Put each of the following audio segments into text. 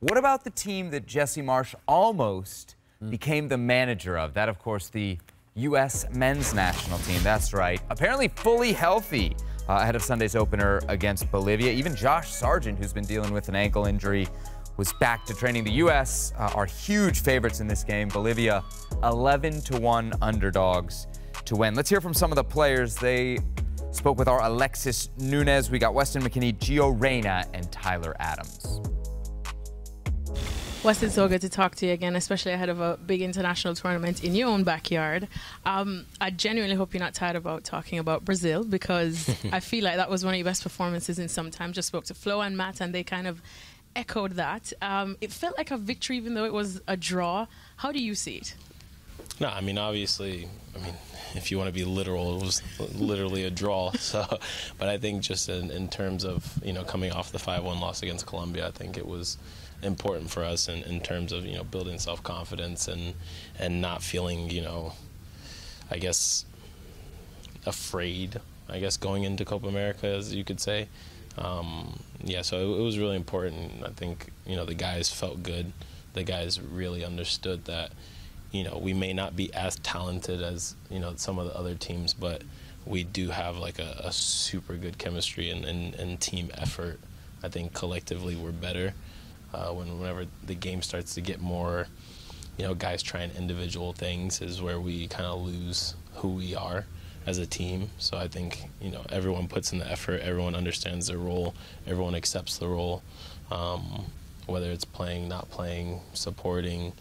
What about the team that Jesse Marsch almost became the manager of? That, of course, the U.S. men's national team. That's right. Apparently fully healthy ahead of Sunday's opener against Bolivia. Even Josh Sargent, who's been dealing with an ankle injury, was back to training. The U.S. Are huge favorites in this game. Bolivia 11-1 underdogs to win. Let's hear from some of the players. They spoke with our Alexis Nunez. We got Weston McKennie, Gio Reyna, and Tyler Adams. Weston, so good to talk to you again, especially ahead of a big international tournament in your own backyard. I genuinely hope you're not tired about talking about Brazil, because I feel like that was one of your best performances in some time. Just spoke to Flo and Matt, and they kind of echoed that. It felt like a victory, even though it was a draw. How do you see it? No, I mean, obviously, if you want to be literal, it was literally a draw. So, but I think just in terms of, coming off the 5-1 loss against Colombia, I think it was important for us in terms of, building self-confidence and not feeling, I guess, afraid, going into Copa America, as you could say. Yeah, so it was really important. I think, the guys felt good. The guys really understood that, we may not be as talented as, some of the other teams, but we do have like a super good chemistry and team effort. I think collectively we're better. Whenever the game starts to get more, guys trying individual things is where we kind of lose who we are as a team. So I think, everyone puts in the effort, everyone understands their role, everyone accepts the role, whether it's playing, not playing, supporting.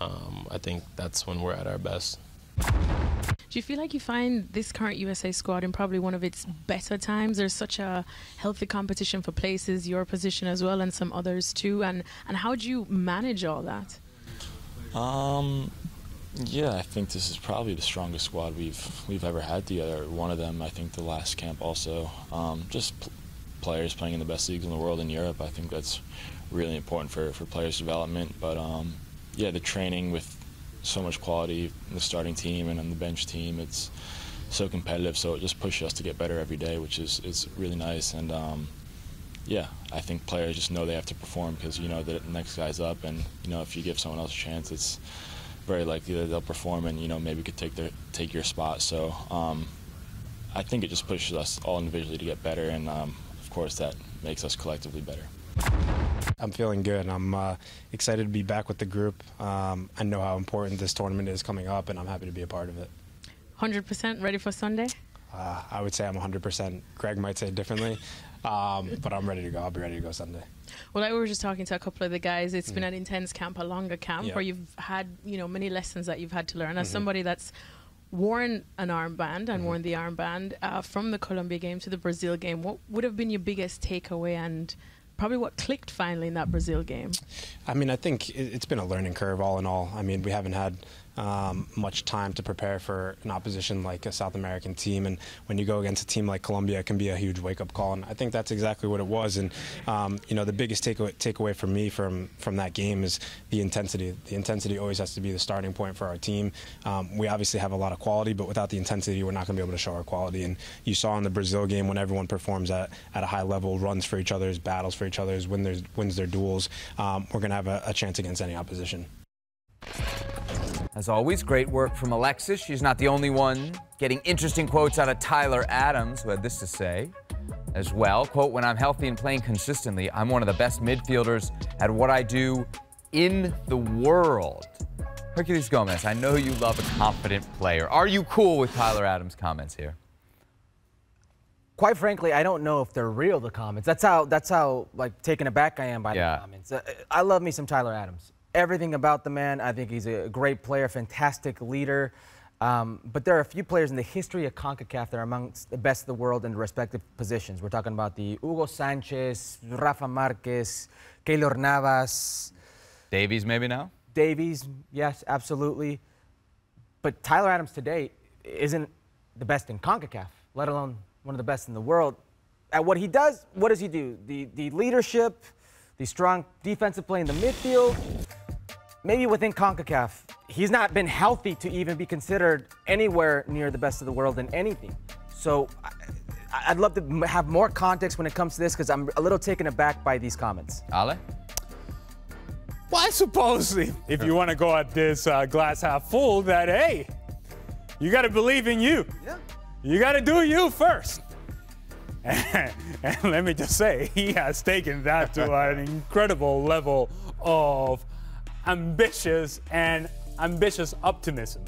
I think that's when we're at our best. Do you feel like you find this current USA squad in probably one of its better times? There's such a healthy competition for places, your position as well, and some others too. And how do you manage all that? Yeah, I think this is probably the strongest squad we've ever had together. One of them, I think, the last camp also. Just players playing in the best leagues in the world in Europe. I think that's really important for players' development. But yeah, the training with so much quality in the starting team and on the bench team, it's so competitive, so it just pushes us to get better every day, which is really nice. And yeah, I think players just know they have to perform, because that the next guy's up, and if you give someone else a chance, it's very likely that they'll perform and maybe could take your spot. So I think it just pushes us all individually to get better, and of course that makes us collectively better. I'm feeling good. I'm excited to be back with the group. I know how important this tournament is coming up, and I'm happy to be a part of it. 100% ready for Sunday? I would say I'm 100%. Greg might say it differently, but I'm ready to go. I'll be ready to go Sunday. Well, we were just talking to a couple of the guys. It's been an intense camp, a longer camp, Yep. where you've had, many lessons that you've had to learn. As somebody that's worn an armband and worn the armband from the Colombia game to the Brazil game, what would have been your biggest takeaway, and probably what clicked finally in that Brazil game? I think it's been a learning curve all in all. We haven't had much time to prepare for an opposition like a South American team, and when you go against a team like Colombia, it can be a huge wake-up call, and I think that's exactly what it was. And the biggest takeaway for me from that game is the intensity. The intensity always has to be the starting point for our team. We obviously have a lot of quality, but without the intensity, we're not going to be able to show our quality. And you saw in the Brazil game, when everyone performs at a high level, runs for each other's, battles for each other's, wins their duels, we're going to have a chance against any opposition. As always, great work from Alexis. She's not the only one getting interesting quotes out of Tyler Adams, who had this to say as well. Quote, "When I'm healthy and playing consistently, I'm one of the best midfielders at what I do in the world." Herculez Gomez, I know you love a confident player. Are you cool with Tyler Adams' comments here? Quite frankly, I don't know if they're real, the comments. That's how like taken aback I am by the comments. I love me some Tyler Adams. Everything about the man. I think he's a great player, fantastic leader. But there are a few players in the history of CONCACAF that are amongst the best of the world in their respective positions. We're talking about the Hugo Sanchez, Rafa Marquez, Keylor Navas. Davies maybe now? Davies, yes, absolutely. But Tyler Adams today isn't the best in CONCACAF, let alone one of the best in the world. At what he does, what does he do? The leadership, the strong defensive play in the midfield. Maybe within CONCACAF, he's not been healthy to even be considered anywhere near the best of the world in anything. So I'd love to have more context when it comes to this, because I'm a little taken aback by these comments. Ale? Well, I suppose if you want to go at this glass half full, that, hey, you got to believe in you. Yeah. You got to do you first. And let me just say, he has taken that to an incredible level of ambitious optimism.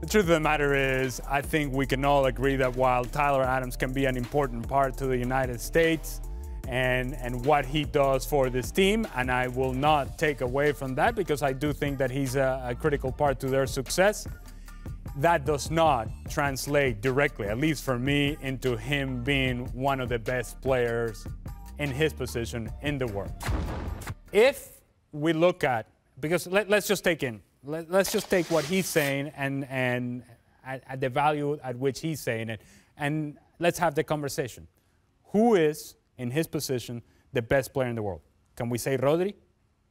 The truth of the matter is, I think we can all agree that while Tyler Adams can be an important part to the United States and what he does for this team, and I will not take away from that because I do think that he's a critical part to their success, that does not translate directly, at least for me, into him being one of the best players in his position in the world. If we look at, because let's just take what he's saying and at the value at which he's saying it, and let's have the conversation. Who is, in his position, the best player in the world? Can we say Rodri?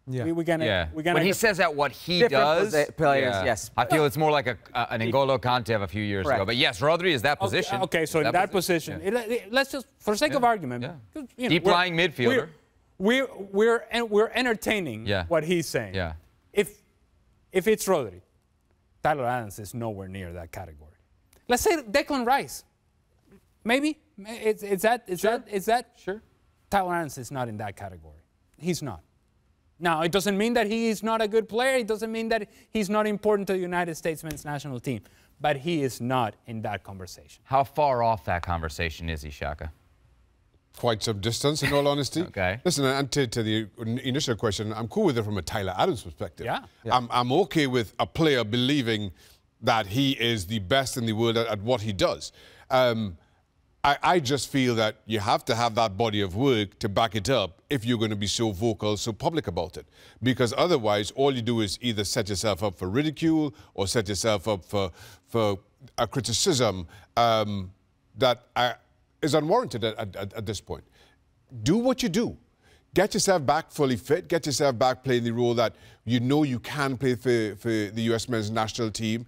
Yeah. When he says that what he does, players, yes. I feel it's more like an N'Golo Kante of a few years ago. But yes, Rodri is that position. Okay, so in that position, let's just, for sake of argument, deep lying midfielder. We're entertaining what he's saying. Yeah. If it's Rodri, Tyler Adams is nowhere near that category. Let's say Declan Rice. Maybe is that sure? Tyler Adams is not in that category. He's not. Now, it doesn't mean that he is not a good player. It doesn't mean that he's not important to the United States men's national team. But he is not in that conversation. How far off that conversation is he, Shaka? Quite some distance, in all honesty. Okay. Listen, and to the initial question, I'm cool with it from a Tyler Adams perspective. Yeah. I'm okay with a player believing that he is the best in the world at what he does. I just feel that you have to have that body of work to back it up if you're going to be so vocal, so public about it. Because otherwise, all you do is either set yourself up for ridicule or set yourself up for a criticism that is unwarranted at this point. Do what you do. Get yourself back fully fit. Get yourself back playing the role that you know you can play for the U.S. men's national team.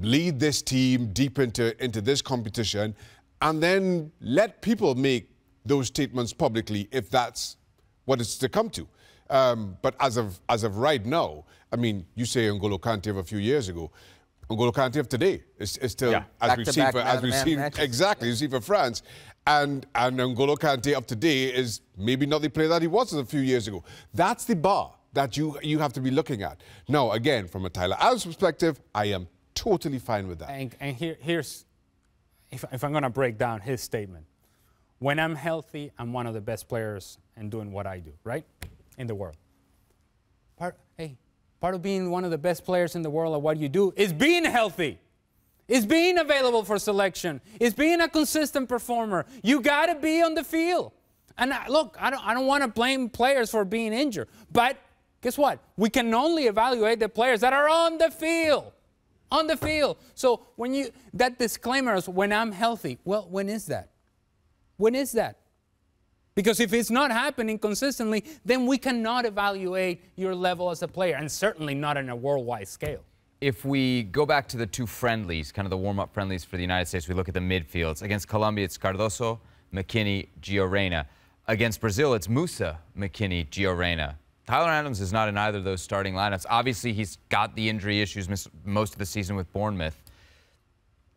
Lead this team deep into this competition. And then let people make those statements publicly if that's what it's to come to. But as of right now, I mean, you say N'Golo Kante of a few years ago. N'Golo Kante of today is still, as we've seen exactly, you see for France. And N'Golo Kante of today is maybe not the player that he was a few years ago. That's the bar that you have to be looking at. Now, again, from a Tyler Adams perspective, I am totally fine with that. And here's... If I'm going to break down his statement, when I'm healthy, I'm one of the best players in doing what I do, right? In the world. Part of being one of the best players in the world at what you do is being healthy. Is being available for selection. Is being a consistent performer. You got to be on the field. And look, I don't want to blame players for being injured. But guess what? We can only evaluate the players that are on the field. On the field. So that disclaimer is when I'm healthy. Well, when is that? When is that? Because if it's not happening consistently, then we cannot evaluate your level as a player, and certainly not on a worldwide scale. If we go back to the two friendlies, kind of the warm-up friendlies for the United States, we look at the midfields. Against Colombia, it's Cardoso, McKinney, Gio Reyna. Against Brazil, it's Musa, McKinney, Gio Reyna. Tyler Adams is not in either of those starting lineups. Obviously, he's got the injury issues most of the season with Bournemouth.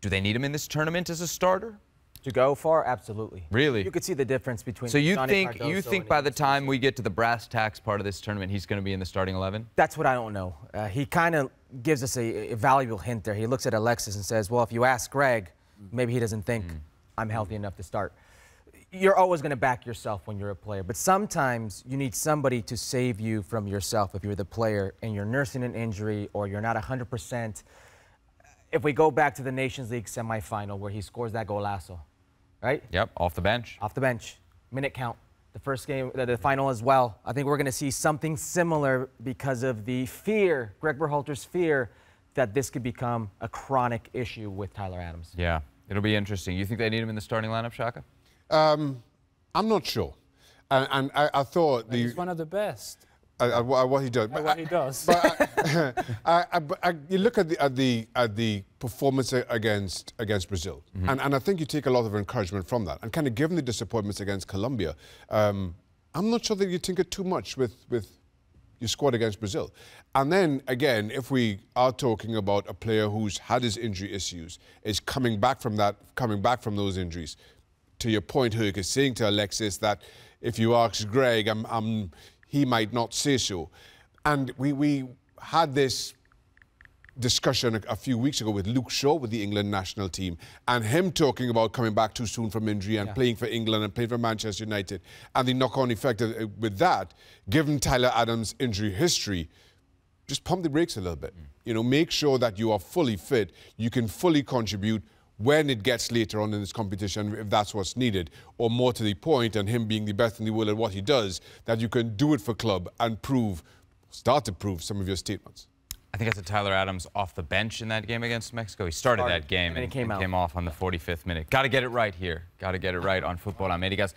Do they need him in this tournament as a starter? To go far, absolutely. Really? You could see the difference between. So you think by the time we get to the brass tacks part of this tournament, he's going to be in the starting 11? That's what I don't know. He kind of gives us a valuable hint there. He looks at Alexis and says, well, if you ask Greg, maybe he doesn't think I'm healthy enough to start. You're always going to back yourself when you're a player, but sometimes you need somebody to save you from yourself if you're the player and you're nursing an injury or you're not 100%. If we go back to the Nations League semifinal where he scores that golazo, right? Yep, off the bench. Off the bench. Minute count. The first game, the final as well. I think we're going to see something similar because of the fear, Greg Berhalter's fear, that this could become a chronic issue with Tyler Adams. Yeah, it'll be interesting. You think they need him in the starting lineup, Shaka? I'm not sure. And I thought he's one of the best. What he does. What he does. But you look at the performance against Brazil, and I think you take a lot of encouragement from that. And kind of given the disappointments against Colombia, I'm not sure that you tinker too much with your squad against Brazil. And then, again, if we are talking about a player who's had his injury issues, is coming back from those injuries, to your point, Herc is saying to Alexis that if you ask Greg, he might not say so. And we had this discussion a few weeks ago with Luke Shaw with the England national team, and him talking about coming back too soon from injury and playing for England and playing for Manchester United, and the knock-on effect with that, given Tyler Adams' injury history, just pump the brakes a little bit. You know, make sure that you are fully fit, you can fully contribute when it gets later on in this competition, if that's what's needed, or more to the point, and him being the best in the world at what he does, that you can do it for club and start to prove some of your statements. I think I said Tyler Adams off the bench in that game against Mexico. He started that game and came off on the 45th minute. Got to get it right here. Got to get it right on Football Americas.